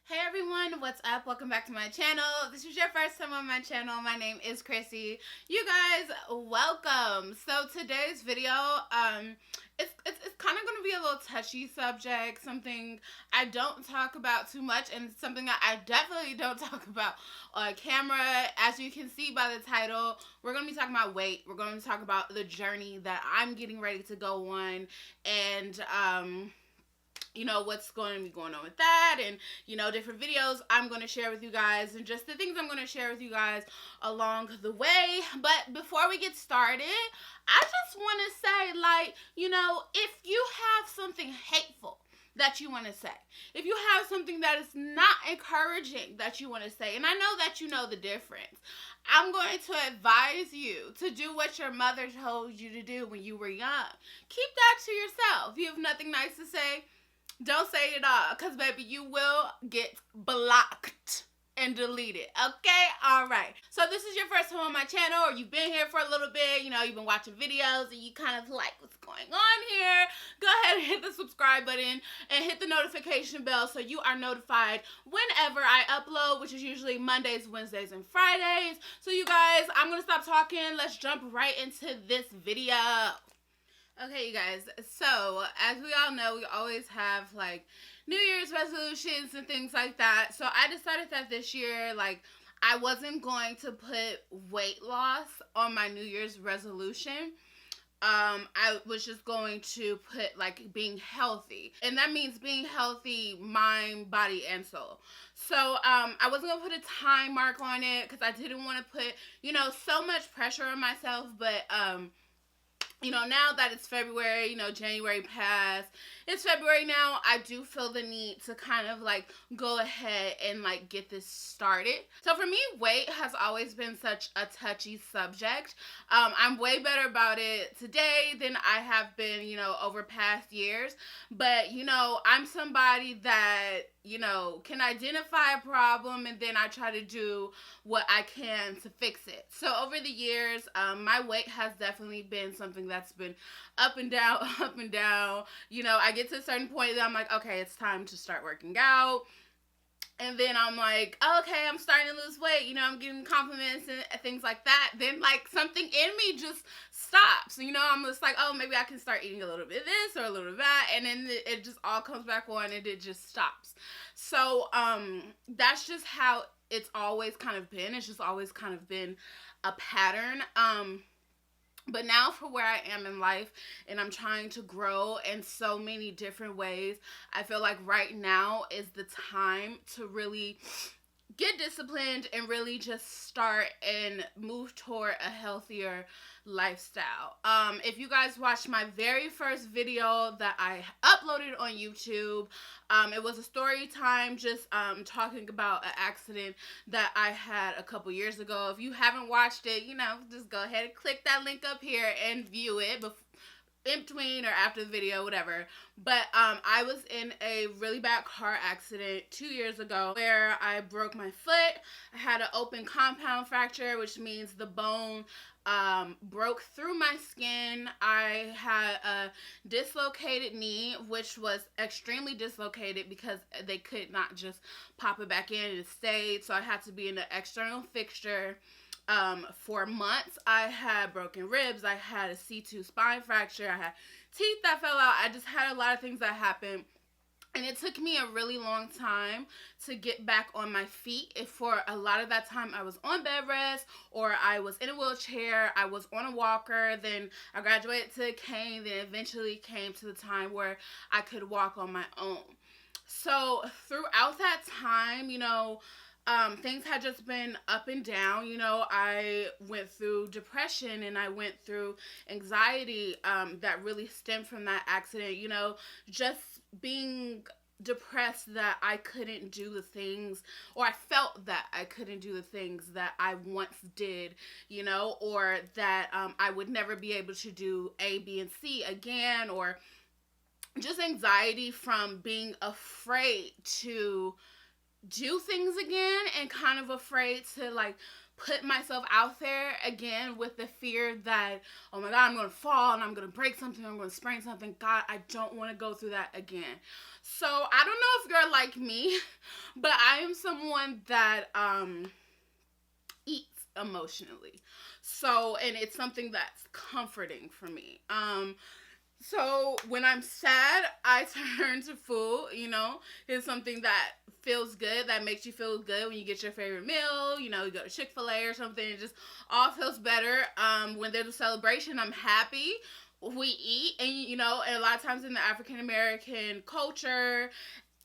Hey everyone, what's up? Welcome back to my channel. If this is your first time on my channel, my name is Chrissy. You guys, welcome. So today's video, it's kind of going to be a little touchy subject, something I don't talk about too much, and something that I definitely don't talk about on camera. As you can see by the title, we're going to be talking about weight. We're going to talk about the journey that I'm getting ready to go on, and what's going to be going on with that, and different videos I'm going to share with you guys, and just the things I'm going to share with you guys along the way. But before we get started, I just want to say, if you have something hateful that you want to say, if you have something that is not encouraging that you want to say, and I know that you know the difference, I'm going to advise you to do what your mother told you to do when you were young. Keep that to yourself. If you have nothing nice to say, don't say it all, because, baby, you will get blocked and deleted, okay? All right. So this is your first time on my channel, or you've been here for a little bit, you've been watching videos, and you kind of like what's going on here. Go ahead and hit the subscribe button and hit the notification bell so you are notified whenever I upload, which is usually Mondays, Wednesdays, and Fridays. So you guys, I'm going to stop talking. Let's jump right into this video. Okay, you guys, so as we all know, we always have like New Year's resolutions and things like that. So I decided that this year, I wasn't going to put weight loss on my New Year's resolution. I was just going to put being healthy, and that means being healthy, mind, body, and soul. So I wasn't gonna put a time mark on it because I didn't want to put so much pressure on myself, but now that it's February, January passed, it's February now, I do feel the need to kind of go ahead and get this started. So for me, weight has always been such a touchy subject. I'm way better about it today than I have been, over past years. But, I'm somebody that, can identify a problem, and then I try to do what I can to fix it. So over the years, my weight has definitely been something that's been up and down, up and down. I get to a certain point that I'm like, okay, it's time to start working out. And then I'm like, okay, I'm starting to lose weight. I'm getting compliments and things like that. Then, something in me just stops. I'm just like, oh, maybe I can start eating a little bit of this or a little bit of that. And then it just all comes back on, and it just stops. So, that's just how it's always kind of been. It's just always kind of been a pattern. But now for where I am in life, and I'm trying to grow in so many different ways, I feel like right now is the time to really get disciplined and really just start and move toward a healthier lifestyle. If you guys watched my very first video that I uploaded on YouTube, it was a story time, just talking about an accident that I had a couple years ago. If you haven't watched it, just go ahead and click that link up here and view it in between or after the video, whatever. But I was in a really bad car accident 2 years ago where I broke my foot. I had an open compound fracture, which means the bone broke through my skin. I had a dislocated knee, which was extremely dislocated because they could not just pop it back in, and it stayed. So I had to be in an external fixture. For months. I had broken ribs. I had a C2 spine fracture. I had teeth that fell out. I just had a lot of things that happened. And it took me a really long time to get back on my feet. If for a lot of that time I was on bed rest, or I was in a wheelchair, I was on a walker, then I graduated to a cane, then eventually came to the time where I could walk on my own. So throughout that time, things had just been up and down. I went through depression, and I went through anxiety that really stemmed from that accident. Just being depressed that I couldn't do the things, or I felt that I couldn't do the things that I once did, or that I would never be able to do A, B, and C again, or just anxiety from being afraid to do things again, and kind of afraid to put myself out there again with the fear that, oh my God, I'm going to fall and I'm going to break something, I'm going to sprain something. God, I don't want to go through that again. So I don't know if you're like me, but I am someone that eats emotionally. So, and it's something that's comforting for me. So when I'm sad, I turn to food, you know. It's something that feels good, that makes you feel good when you get your favorite meal, you know, you go to Chick-fil-A or something, it just all feels better. When there's a celebration, I'm happy. We eat, and you know, and a lot of times in the African American culture,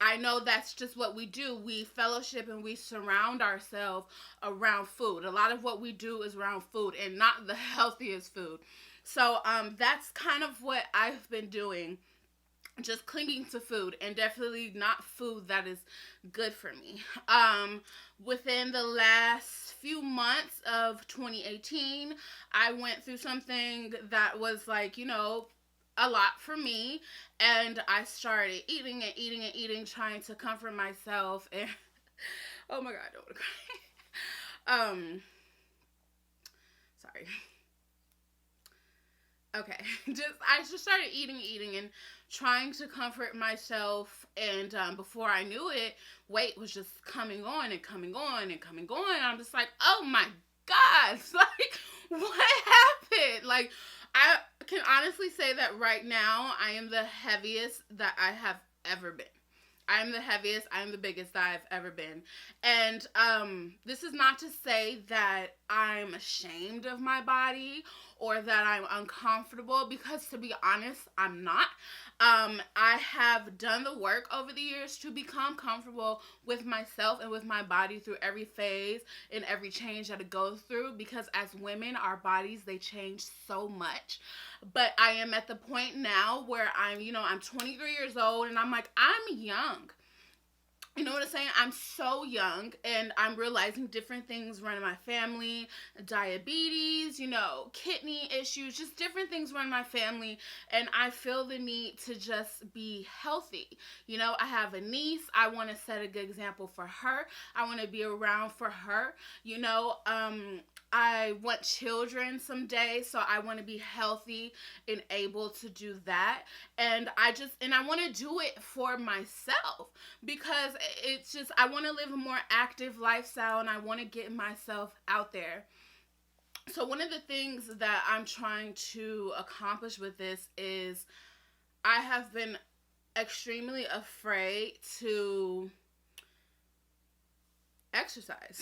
I know that's just what we do. We fellowship and we surround ourselves around food. A lot of what we do is around food and not the healthiest food. So that's kind of what I've been doing. Just clinging to food, and definitely not food that is good for me. Within the last few months of 2018, I went through something that was like, you know, a lot for me, and I started eating and eating and eating, trying to comfort myself. And oh my God, I don't want to cry. Sorry. Okay, I just started eating and trying to comfort myself, and before I knew it, weight was just coming on and coming on and coming on. I'm just like, oh my God, like what happened? Like, I can honestly say that right now I am the heaviest that I have ever been. I am the heaviest, I am the biggest that I've ever been. And this is not to say that I'm ashamed of my body or that I'm uncomfortable, because to be honest, I'm not. I have done the work over the years to become comfortable with myself and with my body through every phase and every change that it goes through, because as women, our bodies, they change so much. But I am at the point now where I'm 23 years old, and I'm like, I'm young. You know what I'm saying? I'm so young, and I'm realizing different things run in my family, diabetes, you know, kidney issues, just different things run in my family, and I feel the need to just be healthy. You know, I have a niece. I want to set a good example for her. I want to be around for her. You know, I want children someday, so I want to be healthy and able to do that. And I want to do it for myself, because it's just, I want to live a more active lifestyle, and I want to get myself out there. So one of the things that I'm trying to accomplish with this is I have been extremely afraid to exercise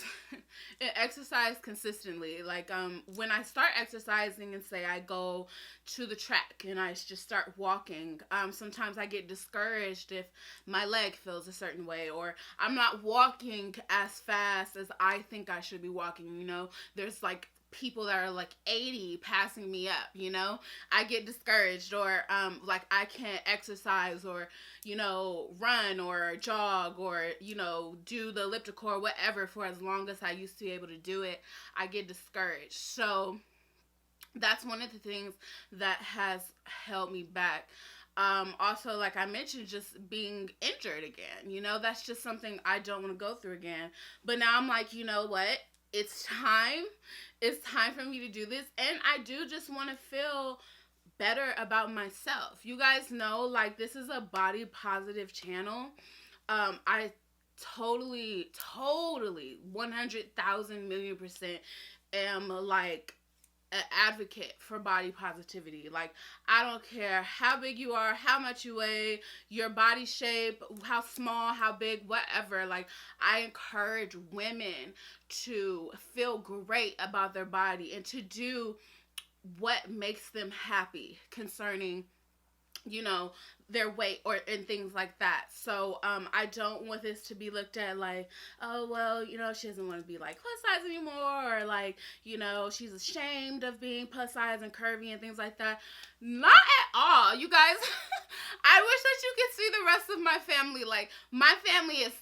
and exercise consistently. Like when I start exercising, and say I go to the track and I just start walking, sometimes I get discouraged if my leg feels a certain way, or I'm not walking as fast as I think I should be walking. You know, there's like people that are like 80 passing me up, you know. I get discouraged, or like I can't exercise, or you know, run or jog, or you know, do the elliptical or whatever for as long as I used to be able to do it. I get discouraged. So that's one of the things that has held me back. Also, like I mentioned, just being injured again, you know, that's just something I don't want to go through again. But now I'm like, you know what, it's time. It's time for me to do this. And I do just want to feel better about myself. You guys know, like, this is a body positive channel. I totally 100,000 million percent am like an advocate for body positivity. Like, I don't care how big you are, how much you weigh, your body shape, how small, how big, whatever. Like, I encourage women to feel great about their body and to do what makes them happy concerning, you know, their weight or and things like that. So I don't want this to be looked at like, oh well, you know, she doesn't want to be like plus size anymore, or like, you know, she's ashamed of being plus size and curvy and things like that. Not at all, you guys. I wish that you could see the rest of my family. Like, my family is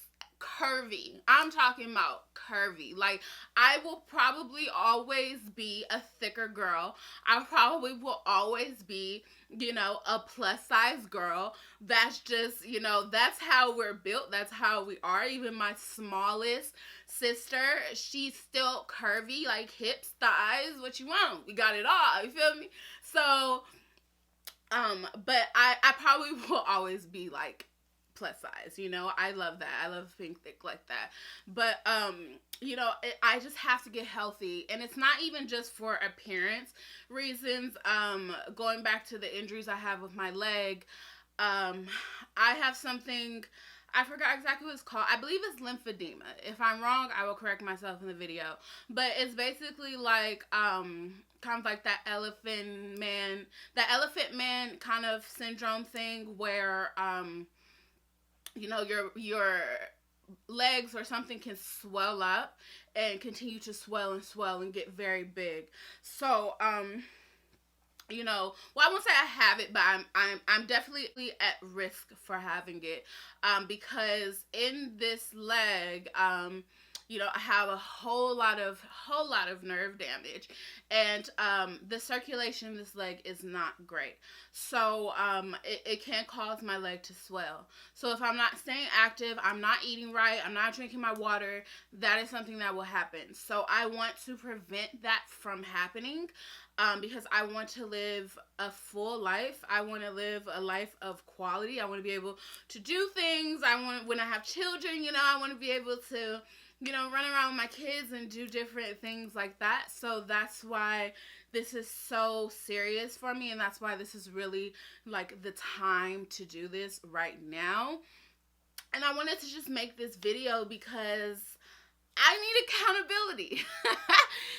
curvy. I'm talking about curvy. Like, I will probably always be a thicker girl. I probably will always be, you know, a plus size girl. That's just, you know, that's how we're built. That's how we are. Even my smallest sister, she's still curvy, like hips, thighs, what you want. We got it all. You feel me? So, but I probably will always be like plus size, you know. I love that. I love being thick like that. But you know, I just have to get healthy, and it's not even just for appearance reasons. Going back to the injuries I have with my leg, I have something, I forgot exactly what it's called. I believe it's lymphedema. If I'm wrong, I will correct myself in the video. But it's basically like kind of like that elephant man kind of syndrome thing where you know, your legs or something can swell up and continue to swell and get very big. So you know, well, I won't say I have it, but I'm definitely at risk for having it, because in this leg, you know, I have a whole lot of nerve damage, and the circulation in this leg is not great. So it can cause my leg to swell. So if I'm not staying active, I'm not eating right, I'm not drinking my water, that is something that will happen. So I want to prevent that from happening. Because I want to live a full life. I want to live a life of quality. I want to be able to do things. When I have children, you know, I want to be able to, you know, run around with my kids and do different things like that. So that's why this is so serious for me, and that's why this is really like the time to do this right now. And I wanted to just make this video because I need accountability.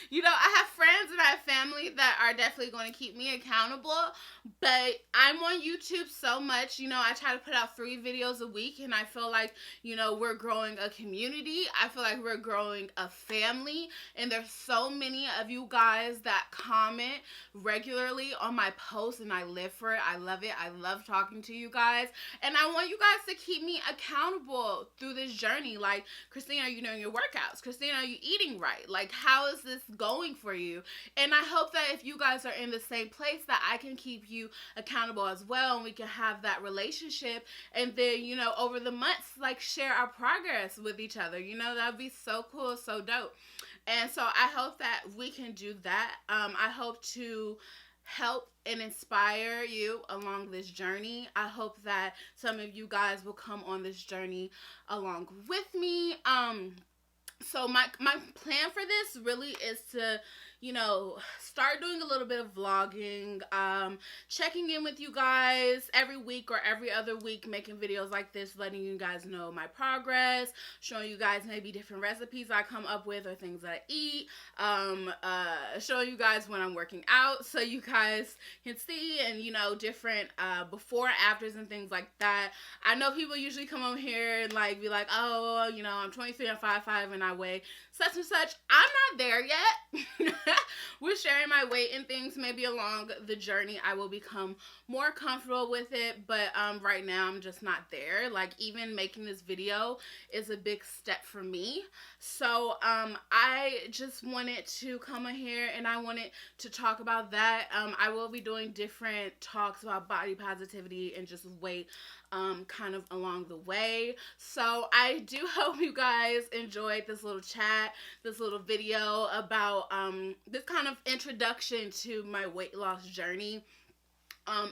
You know, I have friends and I have family that are definitely going to keep me accountable, but I'm on YouTube so much. You know, I try to put out 3 videos a week, and I feel like, you know, we're growing a community. I feel like we're growing a family, and there's so many of you guys that comment regularly on my posts, and I live for it. I love it. I love talking to you guys, and I want you guys to keep me accountable through this journey. Like, Christina, are you doing your workouts? Christina, are you eating right? Like, how is this going for you? And I hope that if you guys are in the same place, that I can keep you accountable as well, and we can have that relationship, and then, you know, over the months, like, share our progress with each other. You know, that would be so cool, so dope. And so I hope that we can do that. I hope to help and inspire you along this journey. I hope that some of you guys will come on this journey along with me. So my plan for this really is to, you know, start doing a little bit of vlogging, checking in with you guys every week or every other week, making videos like this, letting you guys know my progress, showing you guys maybe different recipes I come up with or things that I eat, showing you guys when I'm working out so you guys can see, and, you know, different before and afters and things like that. I know people usually come over here and like be like, oh, you know, I'm 23 and 5'5" and I weigh such and such. I'm not there yet. We're sharing my weight and things. Maybe along the journey I will become more comfortable with it, but right now I'm just not there. Like, even making this video is a big step for me. So I just wanted to come in here and I wanted to talk about that. I will be doing different talks about body positivity and just weight kind of along the way. So I do hope you guys enjoyed this little chat, this little video about this kind of introduction to my weight loss journey.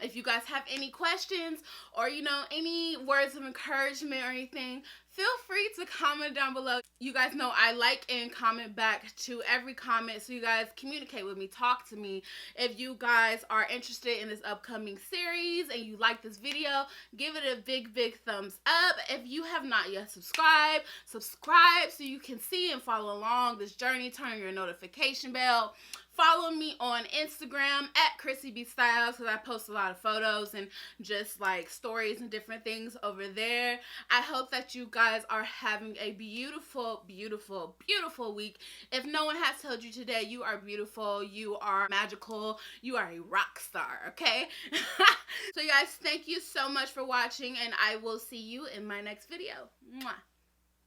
If you guys have any questions or, you know, any words of encouragement or anything, feel free to comment down below. You guys know I like and comment back to every comment, so you guys communicate with me, talk to me. If you guys are interested in this upcoming series and you like this video, give it a big thumbs up. If you have not yet subscribed, subscribe so you can see and follow along this journey. Turn on your notification bell. Follow me on Instagram at Chrissy B Styles, because I post a lot of photos and just like stories and different things over there. I hope that you guys are having a beautiful week. If no one has told you today, you are beautiful, you are magical, you are a rock star, okay? So you guys, thank you so much for watching, and I will see you in my next video. Mwah.